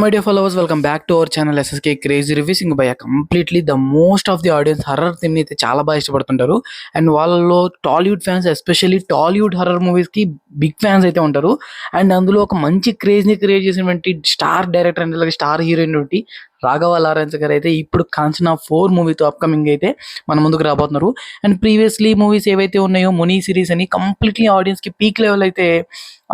My dear followers, welcome back to our channel SSK Crazy Reviews. ఇంక భయ completely the most of the audience horror theme అయితే చాలా బాగా ఇష్టపడుతుంటారు. And వాళ్ళలో Tollywood fans especially Tollywood horror మూవీస్కి big fans అయితే ఉంటారు. అండ్ అందులో ఒక మంచి క్రేజ్ని క్రియేట్ చేసినటువంటి స్టార్ డైరెక్టర్ అండ్ అలాగే స్టార్ హీరోయిన్ ఒకటి రాఘవ లారెన్స్ గారు అయితే ఇప్పుడు కాంచనా 4 మూవీతో అప్కమింగ్ అయితే మన ముందుకు రాబోతున్నారు. అండ్ ప్రీవియస్లీ మూవీస్ ఏవైతే ఉన్నాయో ముని సిరీస్ అని కంప్లీట్లీ ఆడియన్స్కి పీక్ లెవెల్ అయితే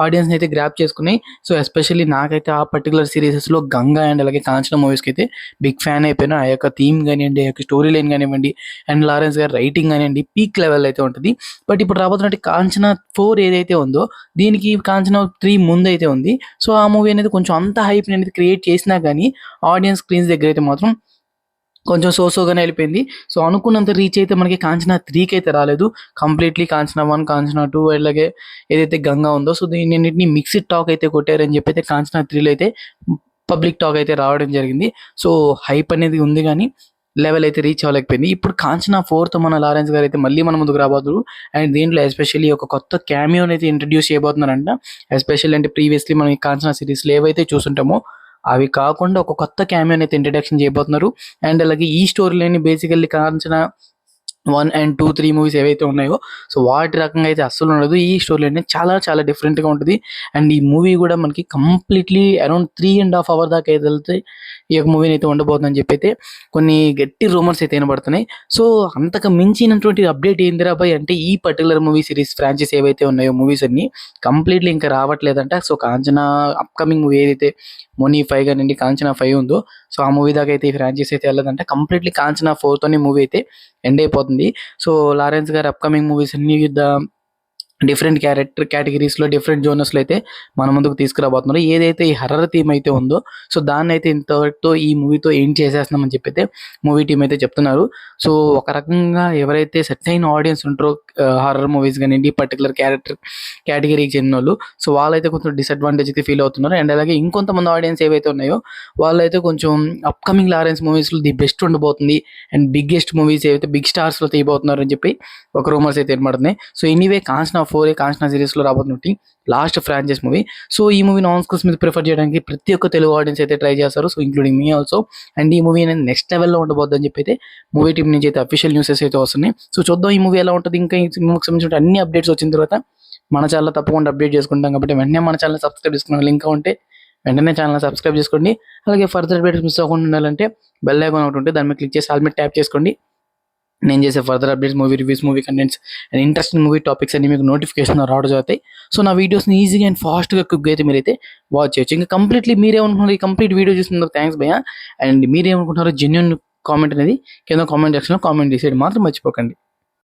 ఆడియన్స్ని అయితే గ్రాప్ చేసుకున్నాయి. సో ఎస్పెషల్లీ నాకైతే ఆ పర్టికులర్ సిరీసెస్లో గంగా అండ్ అలాగే కాంచనా మూవీస్కి అయితే బిగ్ ఫ్యాన్ అయిపోయినా. ఆ యొక్క థీమ్ కానివ్వండి, ఆ యొక్క స్టోరీ లైన్ కానివ్వండి, అండ్ లారెన్స్ గారి రైటింగ్ కానివ్వండి పీక్ లెవెల్ అయితే ఉంటుంది. బట్ ఇప్పుడు రాబోతున్నట్టు కాంచనా 4 ఏదైతే ఉందో దీనికి కాంచనా 3 ముందు అయితే ఉంది. సో ఆ మూవీ అనేది కొంచెం అంత హైప్ అనేది క్రియేట్ చేసినా కానీ ఆడియన్స్ స్క్రీన్స్ దగ్గర అయితే మాత్రం కొంచెం సోగానే వెళ్ళిపోయింది. సో అనుకున్నంత రీచ్ అయితే మనకి కాంచనా 3కి అయితే రాలేదు. కంప్లీట్లీ కాంచనా 1, కాంచనా 2 అలాగే ఏదైతే గంగా ఉందో సో దీన్నింటిని మిక్స్డ్ టాక్ అయితే కొట్టారని చెప్పి అయితే కాంచనా 3లో అయితే పబ్లిక్ టాక్ అయితే రావడం జరిగింది. సో హైప్ అనేది ఉంది కానీ లెవెల్ అయితే రీచ్ అవ్వలేకపోయింది. ఇప్పుడు కాంచనా 4తో మన లారెన్స్ గారు అయితే మళ్ళీ మన ముందుకు రాబోతున్నారు. అండ్ దీంట్లో ఎస్పెషల్లీ ఒక కొత్త క్యామియోని అయితే ఇంట్రడ్యూస్ చేయబోతున్నారంట. ఎస్పెషల్లీ అంటే ప్రీవియస్లీ మనం ఈ కాంచనా సిరీస్లో ఏవైతే చూసుంటామో అవి కాకుండా ఒక కొత్త క్యామియోని అయితే ఇంట్రడక్షన్ చేయబోతున్నారు. అండ్ అలాగే ఈ story line basically Kanchana 1 and 2, 3 movies ఏవైతే ఉన్నాయో సో వాటి రకంగా అయితే అస్సలు ఉండదు. ఈ స్టోరీ లైన్ చాలా చాలా డిఫరెంట్గా ఉంటుంది. అండ్ ఈ మూవీ కూడా మనకి కంప్లీట్లీ అరౌండ్ 3.5 hours దాకా అయితే వెళ్తే ఈ యొక్క మూవీని అయితే ఉండబోతుందని చెప్పి అయితే కొన్ని గట్టి రూమర్స్ అయితే వినబడుతున్నాయి. సో అంతకు మించినటువంటి అప్డేట్ ఏందిరా బాయ్ అంటే ఈ పర్టికులర్ మూవీ సిరీస్ ఫ్రాంచైజ్ ఏవైతే ఉన్నాయో మూవీస్ అన్ని కంప్లీట్లీ ఇంకా రావట్లేదంట. సో కాంచనా అప్కమింగ్ మూవీ ఏదైతే ముని 5 కానివ్వండి కాంచనా 5 ఉందో సో ఆ మూవీ దాకా అయితే ఈ ఫ్రాంచైజ్ అయితే వెళ్ళదంట. కంప్లీట్లీ కాంచనా 4తోనే మూవీ అయితే ఎండ్ అయిపోతుంది. సో లారెన్స్ గారు అప్కమింగ్ మూవీస్ అన్ని డిఫరెంట్ కేటగిరీస్లో డిఫరెంట్ జోనర్స్లో అయితే మన ముందుకు తీసుకురాబోతున్నారు. ఏదైతే ఈ హర్రర్ థీమ్ అయితే ఉందో సో దాన్ని అయితే ఇంతవరకు ఈ మూవీతో ఏం చేసేస్తున్నామని చెప్పి అయితే మూవీ టీం అయితే చెప్తున్నారు. సో ఒక రకంగా ఎవరైతే సెట్ అయిన ఆడియన్స్ ఉంటారో హర్రర్ మూవీస్ కానివ్వండి పర్టికులర్ కేటగిరీకి చెందిన వాళ్ళు సో వాళ్ళైతే కొంచెం డిసడ్వాంటేజ్ అయితే ఫీల్ అవుతున్నారు. అండ్ అలాగే ఇంకొంతమంది ఆడియన్స్ ఏవైతే ఉన్నాయో వాళ్ళైతే కొంచెం అప్కమింగ్ లారెన్స్ మూవీస్లో ది బెస్ట్ ఉండబోతుంది అండ్ బిగ్గెస్ట్ మూవీస్ ఏవైతే బిగ్ స్టార్స్లో తీయబోతున్నారు అని చెప్పి ఒక రూమర్స్ అయితే ఏర్పడుతున్నాయి. సో ఎనీవే కాంచనా 4 కాంచనా సిరీస్లో రాబోతున్నట్టు లాస్ట్ ఫ్రాంచైజ్ మూవీ. సో ఈ మూవీ నాన్ స్కూల్స్ మీద ప్రిఫర్ చేయడానికి ప్రతి ఒక్క తెలుగు ఆడియన్స్ అయితే ట్రై చేస్తారు. So including me also. And ఈ మూవీ అనేది నెక్స్ట్ లెవెల్లో ఉండబోద్దని చెప్పి అయితే మూవీ టీం నుంచి అయితే అఫీషియల్ న్యూసెస్ అయితే వస్తున్నాయి. సో చూద్దాం ఈ మూవీ ఎలా ఉంటుంది. ఇంకా ఈ మూవీకి సంబంధించిన అన్ని అప్డేట్స్ వచ్చిన తర్వాత మన ఛానల్ తప్పకుండా అప్డేట్ చేసుకుంటాం కాబట్టి వెంటనే మన ఛానల్ సబ్స్క్రైబ్ చేసుకున్న లింక్ ఉంటే వెంటనే ఛానల్ సబ్స్క్రైబ్ చేసుకోండి. అలాగే ఫర్దర్ అప్డేట్స్ మిస్ అవ్వకుండా ఉండాలంటే బెల్ ఐకాన్ ఒకటి ఉంటే దాని మీద క్లిక్ చేసి ఆల్ మీద ట్యాప్ చేసుకోండి. నేను చేసే further updates movie reviews movie contents and interesting movie topics అన్ని మీకు నోటిఫికేషన్ రావడం జరుగుతాయి. సో నా వీడియోస్ని ఈజీగా అండ్ ఫాస్ట్గా క్విక్గా అయితే మీరైతే వాచ్ చేయొచ్చు. ఇంకా కంప్లీట్లీ మీరేమనుకుంటున్నారు ఈ కంప్లీట్ వీడియో చూస్తున్నారు థ్యాంక్స్ భయ్యా. అండ్ మీరేమనుకుంటున్నారో జెన్యూన్ కామెంట్ అనేది కింద కామెంట్ సెక్షన్లో కామెంట్ చేసేది మాత్రం మర్చిపోకండి.